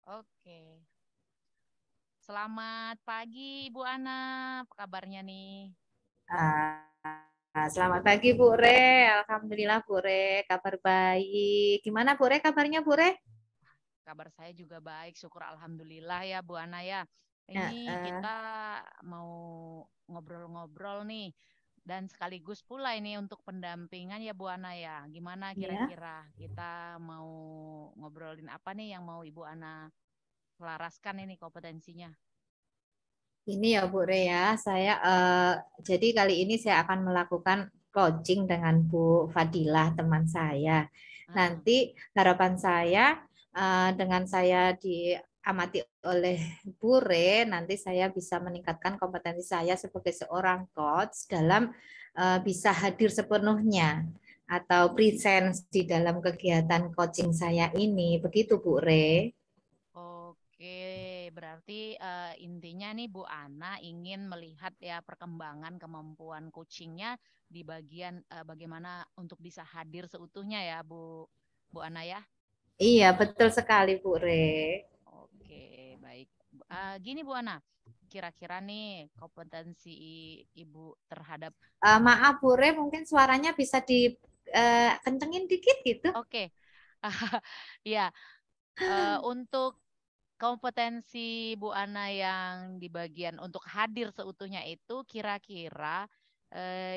Oke. Selamat pagi, Ibu Ana. Apa kabarnya nih? Selamat pagi Bu Re. Alhamdulillah Bu Re, kabar baik. Gimana Bu Re kabarnya Bu Re? Kabar saya juga baik, syukur alhamdulillah ya, Bu Ana ya. Ya, Ini kita mau ngobrol-ngobrol nih dan sekaligus pula ini untuk pendampingan ya, Bu Ana ya. Gimana ya. kira-kira kita mau ngobrolin apa nih yang mau Ibu Ana selaraskan ini kompetensinya? Ini ya Bu Re ya. Jadi kali ini saya akan melakukan coaching dengan Bu Fadilah teman saya. Heeh. Nanti harapan saya dengan saya diamati oleh Bu Re, nanti saya bisa meningkatkan kompetensi saya sebagai seorang coach dalam bisa hadir sepenuhnya atau presence di dalam kegiatan coaching saya ini. Begitu Bu Re. Oke, berarti intinya nih Bu Ana ingin melihat ya perkembangan kemampuan coachingnya di bagian bagaimana untuk bisa hadir seutuhnya ya Bu Ana ya. Iya, betul sekali Bu Re. Oke, baik. Gini Bu Ana, kira-kira nih kompetensi Ibu terhadap Maaf Bure, mungkin suaranya bisa dikencengin dikit gitu. oke. Ya, untuk kompetensi Bu Ana yang di bagian untuk hadir seutuhnya itu kira-kira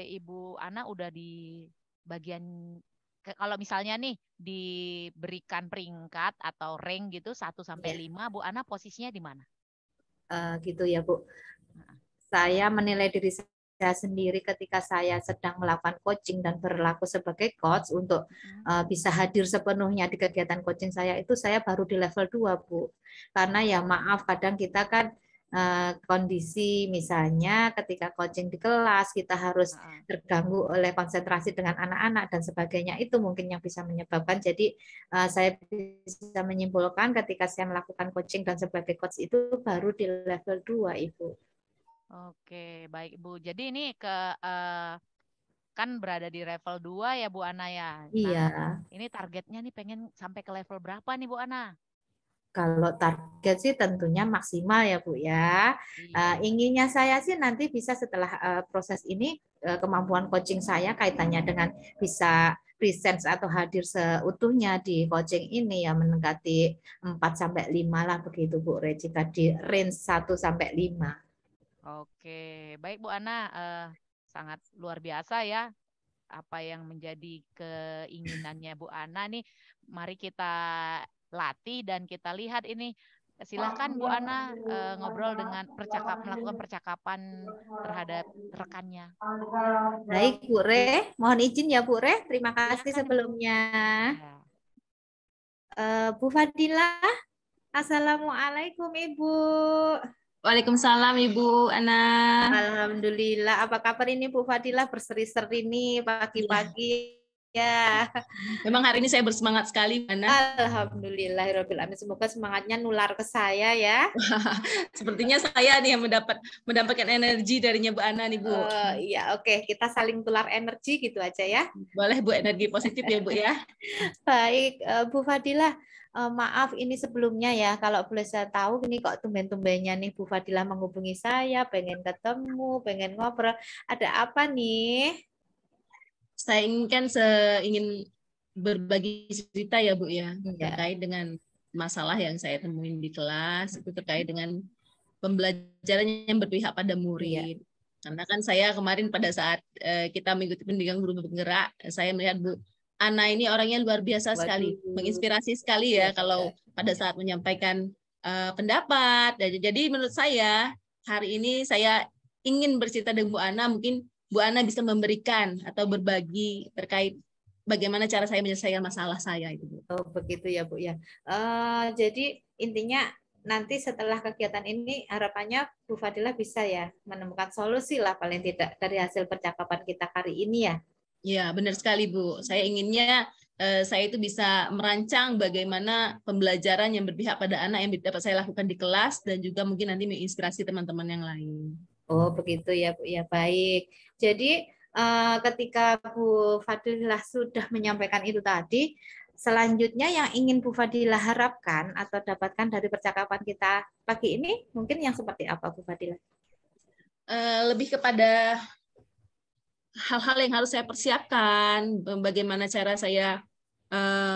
Ibu Ana udah di bagian kalau misalnya nih diberikan peringkat atau rank gitu 1 sampai 5, Bu Ana posisinya di mana? Gitu ya Bu. Heeh. Saya menilai diri saya sendiri ketika saya sedang melakukan coaching dan berlaku sebagai coach untuk Mm-mm. bisa hadir sepenuhnya di kegiatan coaching saya itu saya baru di level 2 Bu. Karena ya maaf kadang kita kan kondisi misalnya ketika coaching di kelas kita harus Heeh. terganggu oleh konsentrasi dengan anak-anak dan sebagainya itu mungkin yang bisa menyebabkan jadi saya bisa menyimpulkan ketika saya melakukan coaching dan sebagai coach itu baru di level 2 Ibu. Oke, baik Bu. Jadi ini eh, kan berada di level 2 ya Bu Ana ya. Nah, Iya, ini targetnya nih pengen sampai ke level berapa nih Bu Ana? kalau target sih tentunya maksimal ya Bu ya. Iya. Inginnya saya sih nanti bisa setelah proses ini kemampuan coaching saya kaitannya dengan bisa presence atau hadir seutuhnya di coaching ini ya mendekati 4 sampai 5 lah begitu Bu Re, jika di range 1 sampai 5. Oke, baik Bu Ana, sangat luar biasa ya apa yang menjadi keinginannya Bu Ana nih. Mari kita latih dan kita lihat ini. Silahkan Bu Ana ngobrol dengan melakukan percakapan terhadap rekannya. Baik Bu Re, mohon izin ya Bu Re, terima kasih Silakan Ibu. sebelumnya. Ya. Bu Fadilah, Assalamualaikum Ibu. Waalaikumsalam Ibu Ana. Alhamdulillah, apa kabar ini Bu Fadilah berseri-seri nih Ya, pagi-pagi ya. memang hari ini saya bersemangat sekali, Bu Ana. Alhamdulillahirobbilalamin. Semoga semangatnya nular ke saya ya. Sepertinya saya nih yang mendapatkan energi darinya Bu Ana nih, Bu. Iya, oke, kita saling tular energi gitu aja ya. Boleh Bu, energi positif ya Bu ya. Baik, Bu Fadilah, maaf ini sebelumnya ya, kalau boleh saya tahu ini kok tumben-tumbennya nih Bu Fadilah menghubungi saya, pengen ketemu, pengen ngobrol. Ada apa nih? Saya ingin berbagi cerita ya Bu ya, Ya, terkait dengan masalah yang saya temuin di kelas, itu terkait dengan pembelajaran yang berpihak pada iya. murid. Karena kan saya kemarin pada saat kita mengikuti pendidikan guru bergerak, saya melihat Bu Ana ini orangnya luar biasa sekali, Waduh. menginspirasi sekali Ya, ya kalau pada saat menyampaikan pendapat. Jadi menurut saya hari ini saya ingin bercerita dengan Bu Ana, mungkin Bu Ana bisa memberikan atau berbagi terkait bagaimana cara saya menyelesaikan masalah saya itu Bu. oh, begitu ya Bu ya. Jadi intinya nanti setelah kegiatan ini harapannya Bu Fadilah bisa ya menemukan solusi lah paling tidak dari hasil percakapan kita hari ini ya. Ya, benar sekali Bu. Saya inginnya saya itu bisa merancang bagaimana pembelajaran yang berpihak pada anak yang dapat saya lakukan di kelas dan juga mungkin nanti menginspirasi teman-teman yang lain. Oh, begitu ya, Bu. Ya, baik. Jadi, ketika Bu Fadilah sudah menyampaikan itu tadi, selanjutnya yang ingin Bu Fadila harapkan atau dapatkan dari percakapan kita pagi ini mungkin yang seperti apa Bu Fadila? Lebih kepada hal-hal yang harus saya persiapkan, bagaimana cara saya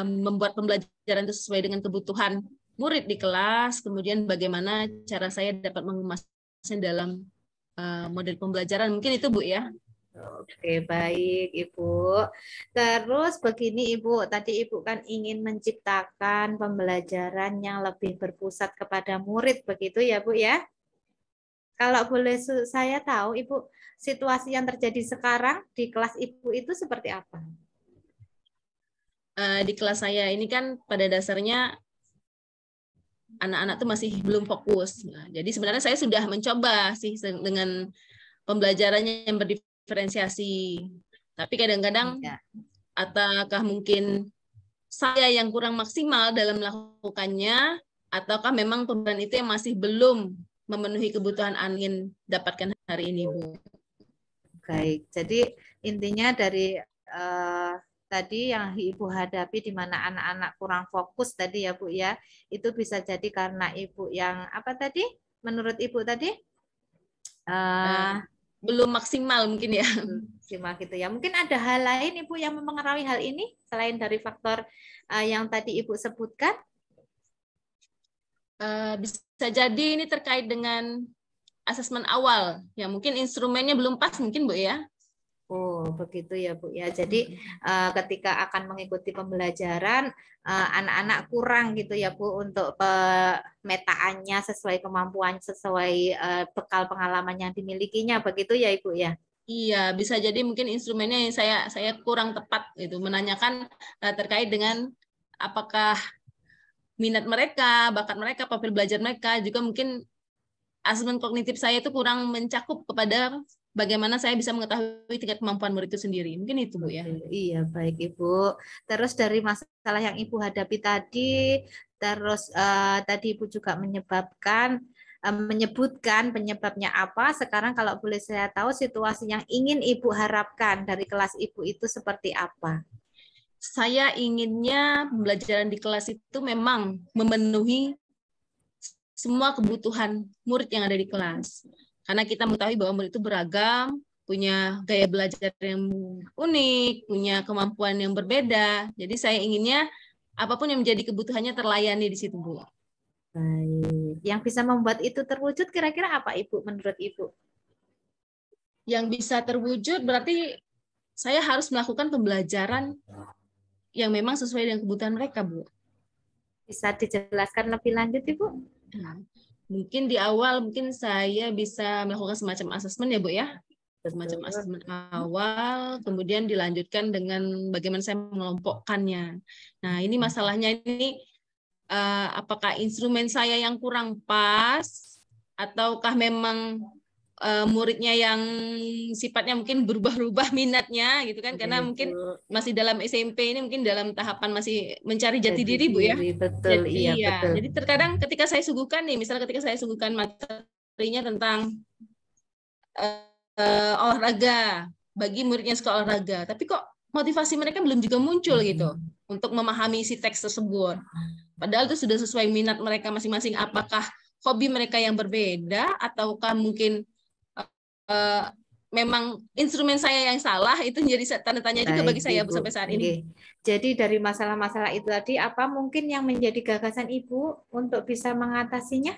membuat pembelajaran itu sesuai dengan kebutuhan murid di kelas, kemudian bagaimana cara saya dapat mengemasnya dalam model pembelajaran. Mungkin itu Bu ya. Oke, baik Ibu. Terus begini Ibu, tadi Ibu kan ingin menciptakan pembelajaran yang lebih berpusat kepada murid, begitu ya Bu ya? Kalau boleh saya tahu Ibu, situasi yang terjadi sekarang di kelas Ibu itu seperti apa? Di kelas saya ini kan pada dasarnya anak-anak tuh masih belum fokus. Nah, jadi sebenarnya saya sudah mencoba sih dengan pembelajarannya yang berdiferensiasi. Tapi kadang-kadang ataukah mungkin saya yang kurang maksimal dalam melakukannya, ataukah memang pembelajaran itu yang masih belum memenuhi kebutuhan angin dapatkan hari ini, Bu. Baik, jadi intinya dari tadi yang Ibu hadapi di mana anak-anak kurang fokus tadi ya Bu ya, itu bisa jadi karena Ibu yang apa tadi? Menurut Ibu tadi? Belum maksimal mungkin ya. Maksimal gitu ya. Mungkin ada hal lain Ibu yang mempengaruhi hal ini selain dari faktor yang tadi Ibu sebutkan? Bisa jadi ini terkait dengan asesmen awal, ya mungkin instrumennya belum pas mungkin Bu ya. Oh begitu ya Bu ya. Jadi ketika akan mengikuti pembelajaran anak-anak kurang gitu ya Bu untuk pemetaannya sesuai kemampuan, sesuai bekal pengalaman yang dimilikinya, begitu ya Ibu ya. Iya, bisa jadi mungkin instrumennya yang saya kurang tepat gitu, menanyakan terkait dengan apakah minat mereka, bakat mereka, profil belajar mereka, juga mungkin asesmen kognitif saya itu kurang mencakup kepada bagaimana saya bisa mengetahui tingkat kemampuan murid itu sendiri. Mungkin itu Bu ya. Iya, baik Ibu. Terus dari masalah yang Ibu hadapi tadi, terus tadi Ibu juga menyebutkan penyebabnya apa. Sekarang kalau boleh saya tahu situasi yang ingin Ibu harapkan dari kelas Ibu itu seperti apa? Saya inginnya pembelajaran di kelas itu memang memenuhi semua kebutuhan murid yang ada di kelas. Karena kita mengetahui bahwa murid itu beragam, punya gaya belajar yang unik, punya kemampuan yang berbeda. Jadi saya inginnya apapun yang menjadi kebutuhannya terlayani di situ, Bu. Baik. Yang bisa membuat itu terwujud kira-kira apa Ibu menurut Ibu? Yang bisa terwujud berarti saya harus melakukan pembelajaran yang memang sesuai dengan kebutuhan mereka, Bu. Bisa dijelaskan lebih lanjut, Ibu? Mungkin di awal mungkin saya bisa melakukan semacam asesmen ya, Bu ya. Semacam asesmen awal, kemudian dilanjutkan dengan bagaimana saya mengelompokkannya. Nah, ini masalahnya ini apakah instrumen saya yang kurang pas ataukah memang muridnya yang sifatnya mungkin berubah-ubah minatnya gitu kan, karena mungkin masih dalam SMP ini mungkin dalam tahapan masih mencari jati diri Bu ya. Betul, jadi, iya ya, betul. Jadi terkadang ketika saya suguhkan nih, misalnya ketika saya suguhkan materinya tentang olahraga bagi muridnya suka olahraga, tapi kok motivasi mereka belum juga muncul gitu untuk memahami isi teks tersebut. Padahal itu sudah sesuai minat mereka masing-masing. Apakah hobi mereka yang berbeda ataukah mungkin memang instrumen saya yang salah? Itu menjadi tanda tanya juga bagi saya Ibu. sampai saat ini. Jadi dari masalah-masalah itu tadi, apa mungkin yang menjadi gagasan Ibu untuk bisa mengatasinya?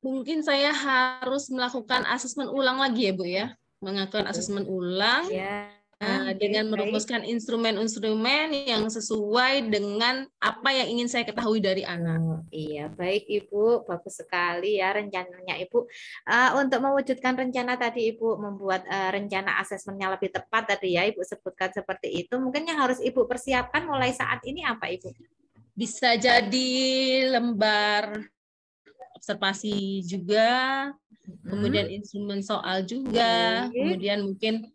Mungkin saya harus melakukan asesmen ulang lagi ya Bu ya, melakukan asesmen ulang. Ya. Dengan merumuskan instrumen-instrumen yang sesuai dengan apa yang ingin saya ketahui dari anak. Iya, baik Ibu, bagus sekali ya rencananya Ibu. Untuk mewujudkan rencana tadi Ibu membuat rencana asesmennya lebih tepat tadi ya Ibu sebutkan seperti itu. Mungkin yang harus Ibu persiapkan mulai saat ini apa Ibu? Bisa jadi lembar observasi juga, kemudian instrumen soal juga, kemudian mungkin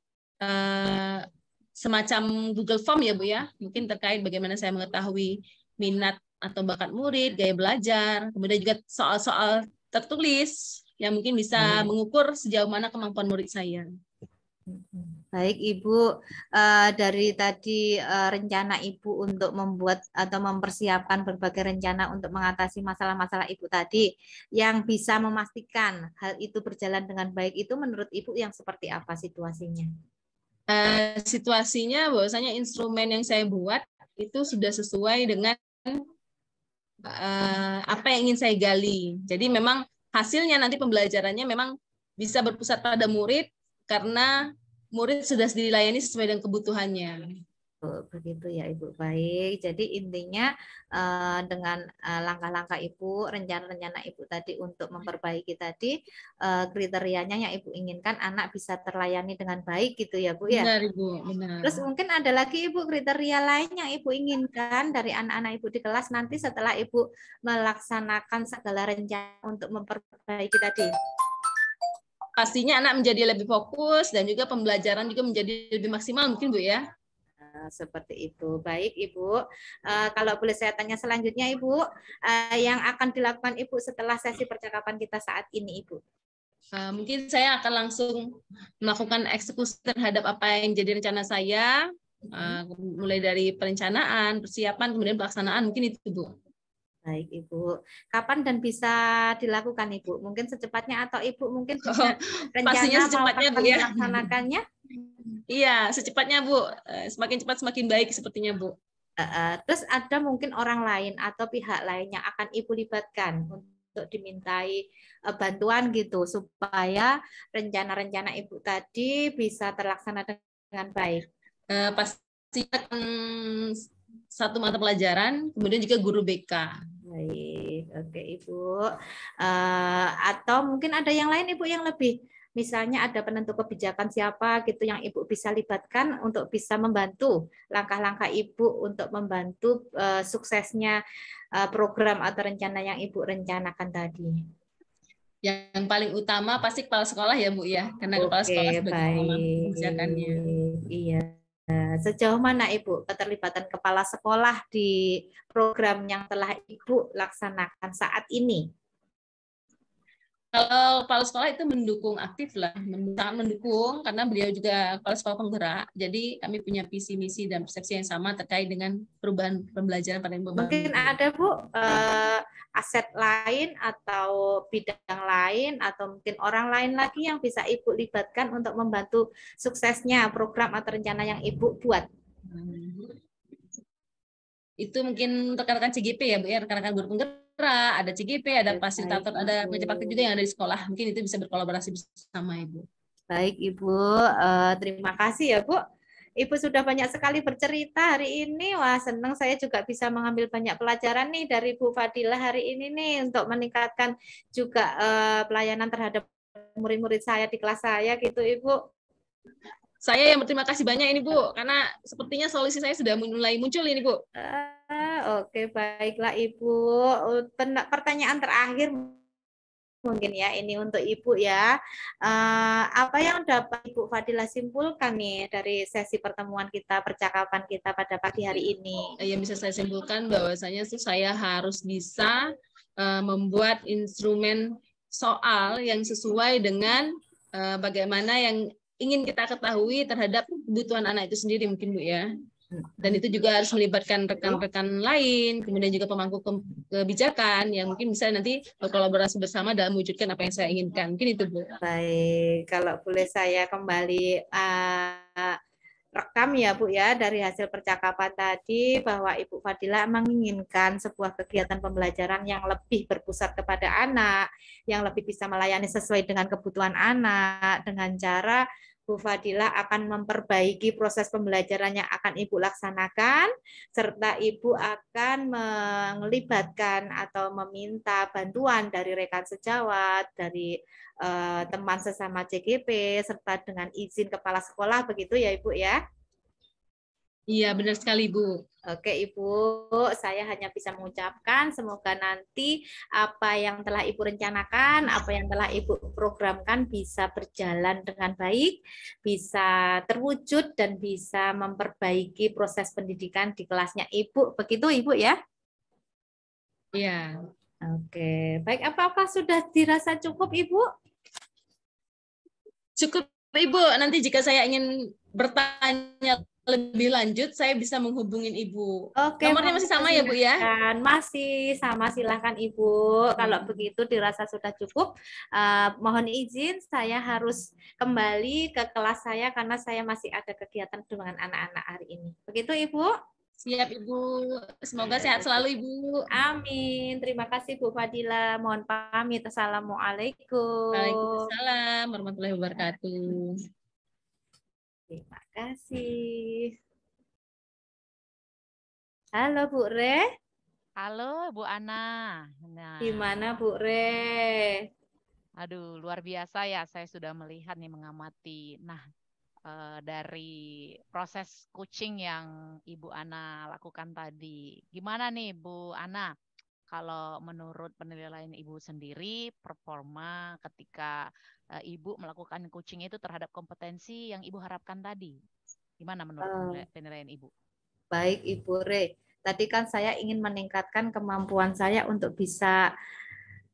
semacam Google Form ya Bu ya, mungkin terkait bagaimana saya mengetahui minat atau bakat murid, gaya belajar, kemudian juga soal-soal tertulis yang mungkin bisa mengukur sejauh mana kemampuan murid saya. Baik Ibu, dari tadi rencana Ibu untuk membuat atau mempersiapkan berbagai rencana untuk mengatasi masalah-masalah Ibu tadi, yang bisa memastikan hal itu berjalan dengan baik itu menurut Ibu yang seperti apa situasinya? Situasinya bahwasanya instrumen yang saya buat itu sudah sesuai dengan apa yang ingin saya gali. Jadi memang hasilnya nanti pembelajarannya memang bisa berpusat pada murid karena murid sudah dilayani sesuai dengan kebutuhannya. Begitu ya Ibu. Baik, jadi intinya dengan langkah-langkah Ibu, rencana-rencana Ibu tadi untuk memperbaiki tadi, kriterianya yang Ibu inginkan anak bisa terlayani dengan baik gitu ya Bu ya. Benar Ibu, benar. Terus mungkin ada lagi Ibu kriteria lain yang Ibu inginkan dari anak-anak Ibu di kelas nanti setelah Ibu melaksanakan segala rencana untuk memperbaiki tadi. Pastinya anak menjadi lebih fokus dan juga pembelajaran juga menjadi lebih maksimal mungkin Bu ya. Seperti itu. Baik Ibu, kalau boleh saya tanya selanjutnya Ibu, yang akan dilakukan Ibu setelah sesi percakapan kita saat ini Ibu? Mungkin saya akan langsung melakukan eksekusi terhadap apa yang jadi rencana saya, mulai dari perencanaan, persiapan, kemudian pelaksanaan, mungkin itu Bu. Baik Ibu, kapan dan bisa dilakukan Ibu? Mungkin secepatnya atau Ibu mungkin bisa pastinya rencana secepatnya mau Bu ya. melaksanakannya? Iya, secepatnya Bu. Semakin cepat semakin baik sepertinya Bu. Terus ada mungkin orang lain atau pihak lain yang akan Ibu libatkan untuk dimintai bantuan gitu supaya rencana-rencana Ibu tadi bisa terlaksana dengan baik. Pastinya satu mata pelajaran, kemudian juga guru BK. Baik, oke Ibu. Atau mungkin ada yang lain Ibu yang lebih, misalnya ada penentu kebijakan siapa gitu yang Ibu bisa libatkan untuk bisa membantu langkah-langkah Ibu untuk membantu suksesnya program atau rencana yang Ibu rencanakan tadi. Yang paling utama pasti kepala sekolah ya Bu ya, karena kepala sekolah sebagai pengamat kebijakannya. Iya. Sejauh mana Ibu keterlibatan kepala sekolah di program yang telah Ibu laksanakan saat ini? Kalau kepala sekolah itu mendukung aktif lah, sangat mendukung karena beliau juga kepala sekolah penggerak. Jadi kami punya visi misi dan persepsi yang sama terkait dengan perubahan pembelajaran pada yang mungkin ada Bu aset lain atau bidang lain atau mungkin orang lain lagi yang bisa Ibu libatkan untuk membantu suksesnya program atau rencana yang Ibu buat. Itu mungkin rekan-rekan CGP ya Bu ya, rekan-rekan guru penggerak, ada CGP, ada fasilitator, ada pengajar praktik juga yang ada di sekolah. Mungkin itu bisa berkolaborasi bersama Ibu. Baik Ibu, terima kasih ya Bu. Ibu sudah banyak sekali bercerita hari ini. Wah, senang saya juga bisa mengambil banyak pelajaran nih dari Bu Fadilah hari ini nih untuk meningkatkan juga pelayanan terhadap murid-murid saya di kelas saya gitu Ibu. Saya yang berterima kasih banyak ini Bu, karena sepertinya solusi saya sudah mulai muncul ini Bu. Oke, baiklah Ibu. Pertanyaan terakhir mungkin ya ini untuk Ibu ya. Apa yang dapat Ibu Fadilah simpulkan nih dari sesi pertemuan kita, percakapan kita pada pagi hari ini? Yang bisa saya simpulkan bahwasanya saya harus bisa membuat instrumen soal yang sesuai dengan bagaimana yang ingin kita ketahui terhadap kebutuhan anak itu sendiri mungkin Bu ya. Dan itu juga harus melibatkan rekan-rekan lain, kemudian juga pemangku kebijakan yang mungkin bisa nanti berkolaborasi bersama dalam mewujudkan apa yang saya inginkan. Mungkin itu Bu. Baik, kalau boleh saya kembali rekam ya Bu ya dari hasil percakapan tadi bahwa Ibu Fadilah menginginkan sebuah kegiatan pembelajaran yang lebih berpusat kepada anak, yang lebih bisa melayani sesuai dengan kebutuhan anak dengan cara Bu Fadilah akan memperbaiki proses pembelajaran yang akan Ibu laksanakan, serta Ibu akan melibatkan atau meminta bantuan dari rekan sejawat, dari teman sesama CGP, serta dengan izin kepala sekolah, begitu ya Ibu ya? Iya, benar sekali Bu. Oke Ibu, saya hanya bisa mengucapkan semoga nanti apa yang telah Ibu rencanakan, apa yang telah Ibu programkan bisa berjalan dengan baik, bisa terwujud dan bisa memperbaiki proses pendidikan di kelasnya Ibu. Begitu Ibu ya? Iya. Oke, baik. Apakah sudah dirasa cukup Ibu? Cukup Ibu, nanti jika saya ingin bertanya lebih lanjut, saya bisa menghubungin Ibu. Oke, Nomornya monggo masih sama ya, Bu ya? silahkan. Masih sama, silahkan Ibu. Kalau begitu dirasa sudah cukup, mohon izin saya harus kembali ke kelas saya karena saya masih ada kegiatan dengan anak-anak hari ini. Begitu Ibu? Siap, Ibu. Semoga sehat selalu, Ibu. Amin. Terima kasih Bu Fadila. Mohon pamit. Assalamualaikum. Waalaikumsalam warahmatullahi wabarakatuh. Terima kasih. Halo Bu Re. Halo Bu Ana. Nah, Gimana Bu Re? aduh luar biasa ya. Saya sudah melihat nih mengamati. Nah, dari proses coaching yang Ibu Ana lakukan tadi. Gimana nih Bu Ana? Kalau menurut penilaian Ibu sendiri, performa ketika Ibu melakukan coaching itu terhadap kompetensi yang Ibu harapkan tadi, gimana menurut Eh, penilaian Ibu? Baik Ibu Re. Tadi kan saya ingin meningkatkan kemampuan saya untuk bisa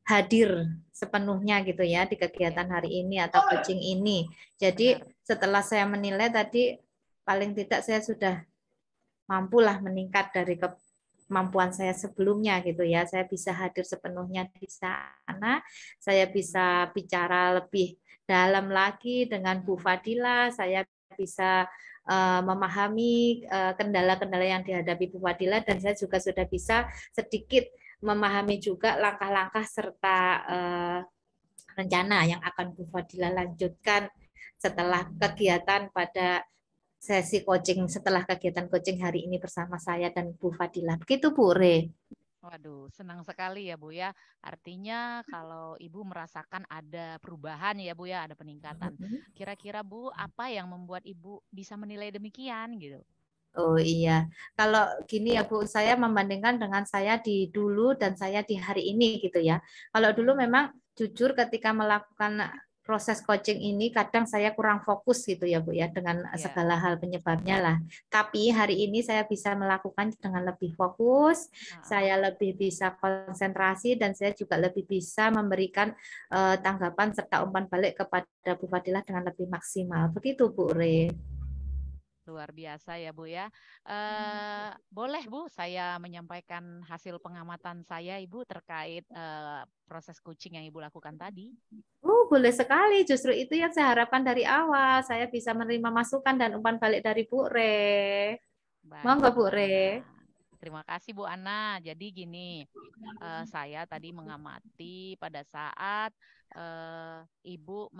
hadir sepenuhnya gitu ya di Ya, kegiatan hari ini atau coaching ini. Jadi benar. setelah saya menilai tadi paling tidak saya sudah mampulah meningkat dari kemampuan saya sebelumnya gitu ya. Saya bisa hadir sepenuhnya di sana. Saya bisa bicara lebih dalam lagi dengan Bu Fadila. Saya bisa memahami kendala-kendala yang dihadapi Bu Fadila dan saya juga sudah bisa sedikit memahami juga langkah-langkah serta rencana yang akan Bu Fadila lanjutkan setelah kegiatan pada sesi coaching setelah kegiatan coaching hari ini bersama saya dan Bu Fadila. Begitu Bu Re. Waduh, senang sekali ya Bu ya. Artinya kalau Ibu merasakan ada perubahan ya Bu ya, ada peningkatan. Kira-kira Bu, apa yang membuat Ibu bisa menilai demikian gitu? Oh iya, kalau gini ya Bu, saya membandingkan dengan saya di dulu dan saya di hari ini gitu ya. Kalau dulu memang jujur ketika melakukan proses coaching ini kadang saya kurang fokus gitu ya Bu ya dengan Ya. segala hal penyebabnya lah. Tapi hari ini saya bisa melakukan dengan lebih fokus, saya lebih bisa konsentrasi dan saya juga lebih bisa memberikan tanggapan serta umpan balik kepada Bu Fadilah dengan lebih maksimal. Begitu Bu Re. Luar biasa ya Bu ya. Boleh Bu saya menyampaikan hasil pengamatan saya Ibu terkait proses coaching yang Ibu lakukan tadi? Boleh sekali. Justru itu yang saya harapkan dari awal. Saya bisa menerima masukan dan umpan balik dari Bu Re. Baik Monggo Bu Bu Re. Ana. Terima kasih Bu Ana. Jadi gini, saya tadi mengamati pada saat Ibu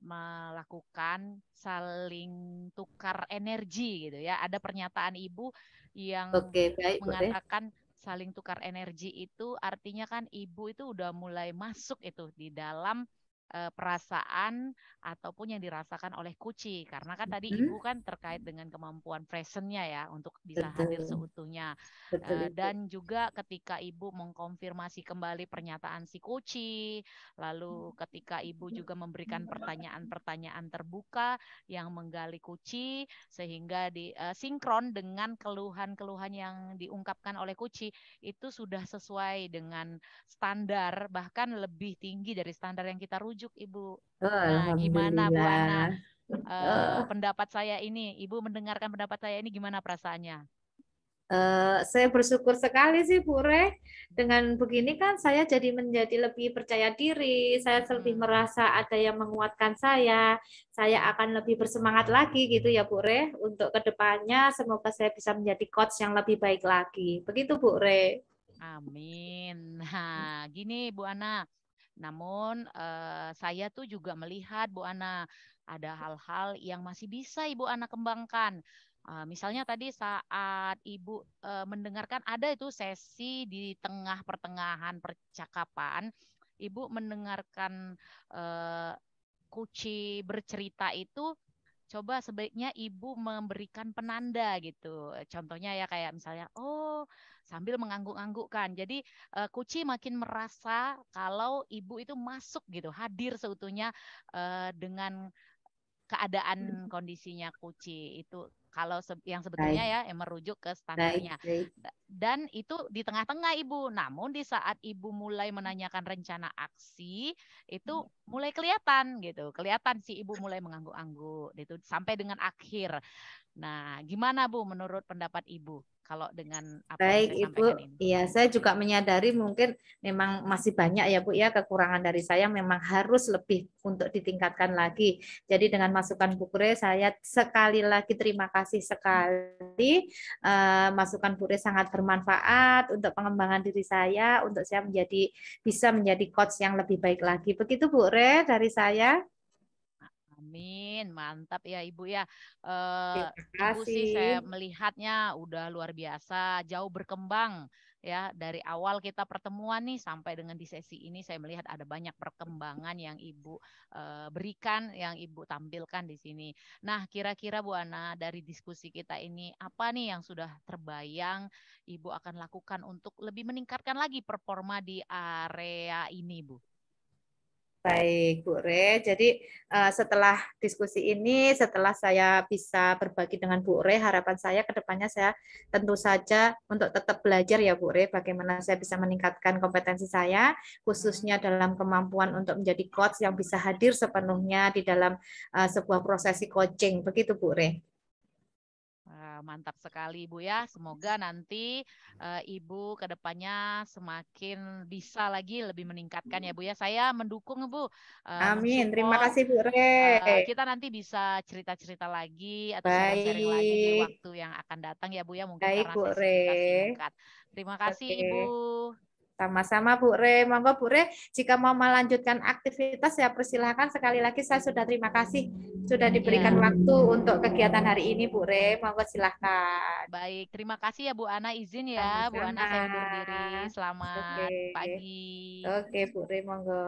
melakukan saling tukar energi gitu ya. Ada pernyataan Ibu yang Oke, baik Bu Re. mengatakan saling tukar energi itu artinya kan Ibu itu udah mulai masuk itu di dalam perasaan ataupun yang dirasakan oleh kuci karena kan tadi Ibu kan terkait dengan kemampuan presentnya ya untuk bisa hadir Betul, seutuhnya. betul Ibu. Dan juga ketika Ibu mengkonfirmasi kembali pernyataan si Koci, lalu ketika Ibu juga memberikan pertanyaan-pertanyaan terbuka yang menggali Koci, sehingga sinkron dengan keluhan-keluhan yang diungkapkan oleh Koci, itu sudah sesuai dengan standar, bahkan lebih tinggi dari standar yang kita rujuk, Ibu. Oh, Nah, gimana Bu Ana? Alhamdulillah. Oh, Pendapat saya ini, Ibu mendengarkan pendapat saya ini gimana perasaannya? saya bersyukur sekali sih Bu Re. Dengan begini kan saya jadi menjadi lebih percaya diri, saya lebih Mm-mm. merasa ada yang menguatkan saya akan lebih bersemangat lagi gitu ya Bu Re. Untuk kedepannya semoga saya bisa menjadi coach yang lebih baik lagi. Begitu Bu Re. Amin. Nah, gini Bu Ana. Namun saya tuh juga melihat Bu Ana ada hal-hal yang masih bisa Ibu Ana kembangkan. Misalnya tadi saat Ibu mendengarkan ada itu sesi di tengah pertengahan percakapan, Ibu mendengarkan eh, Kuci bercerita itu coba sebaiknya ibu memberikan penanda gitu. Contohnya ya kayak misalnya, oh sambil mengangguk-anggukkan. Jadi Kuci makin merasa kalau ibu itu masuk gitu, hadir seutuhnya dengan keadaan kondisinya Kuci itu. kalau yang sebetulnya Baik. ya yang merujuk ke Baik, standarnya. baik. Dan itu di tengah-tengah Ibu. Namun di saat Ibu mulai menanyakan rencana aksi, itu mulai kelihatan gitu. Kelihatan si Ibu mulai mengangguk-angguk gitu sampai dengan akhir. Nah, gimana Bu menurut pendapat Ibu kalau dengan apa yang Baik, saya Ibu. sampaikan ini? Iya, saya juga menyadari mungkin memang masih banyak ya, Bu, ya, kekurangan dari saya memang harus lebih untuk ditingkatkan lagi. Jadi dengan masukan Bu Kure, saya sekali lagi terima kasih sekali. Masukan Bu Kure sangat bermanfaat untuk pengembangan diri saya, untuk saya bisa menjadi coach yang lebih baik lagi. Begitu Bu Kure dari saya. Amin, mantap ya Ibu ya. Terima Ibu sih saya kasih. melihatnya udah luar biasa, jauh berkembang ya dari awal kita pertemuan nih sampai dengan di sesi ini saya melihat ada banyak perkembangan yang Ibu berikan, yang Ibu tampilkan di sini. Nah, kira-kira Bu Ana dari diskusi kita ini apa nih yang sudah terbayang Ibu akan lakukan untuk lebih meningkatkan lagi performa di area ini, Bu? Baik, Bu Re. Jadi setelah diskusi ini, setelah saya bisa berbagi dengan Bu Re, harapan saya ke depannya saya tentu saja untuk tetap belajar ya Bu Re, bagaimana saya bisa meningkatkan kompetensi saya, khususnya dalam kemampuan untuk menjadi coach yang bisa hadir sepenuhnya di dalam sebuah prosesi coaching. Begitu Bu Re. Mantap sekali Ibu ya. Semoga nanti Ibu ke depannya semakin bisa lagi lebih meningkatkan ya Bu ya. Saya mendukung Bu, Amin. Terima mensupport. kasih Bu Re. Kita nanti bisa cerita-cerita lagi atau sharing-sharing lagi di Baik. waktu yang akan datang ya Bu ya. Mungkin Baik karena Bu sesi Re. kita singkat. Terima kasih Oke. Ibu. Sama-sama Bu Re, monggo Bu Re, jika mau melanjutkan aktivitas ya persilahkan. Sekali lagi saya sudah terima kasih sudah diberikan Ya, waktu untuk kegiatan hari ini Bu Re, monggo silahkan. baik. Terima kasih ya Bu Ana. Izin ya Bu Ana Sama-sama. saya undur diri. Oke, Selamat pagi. oke Bu Re, monggo.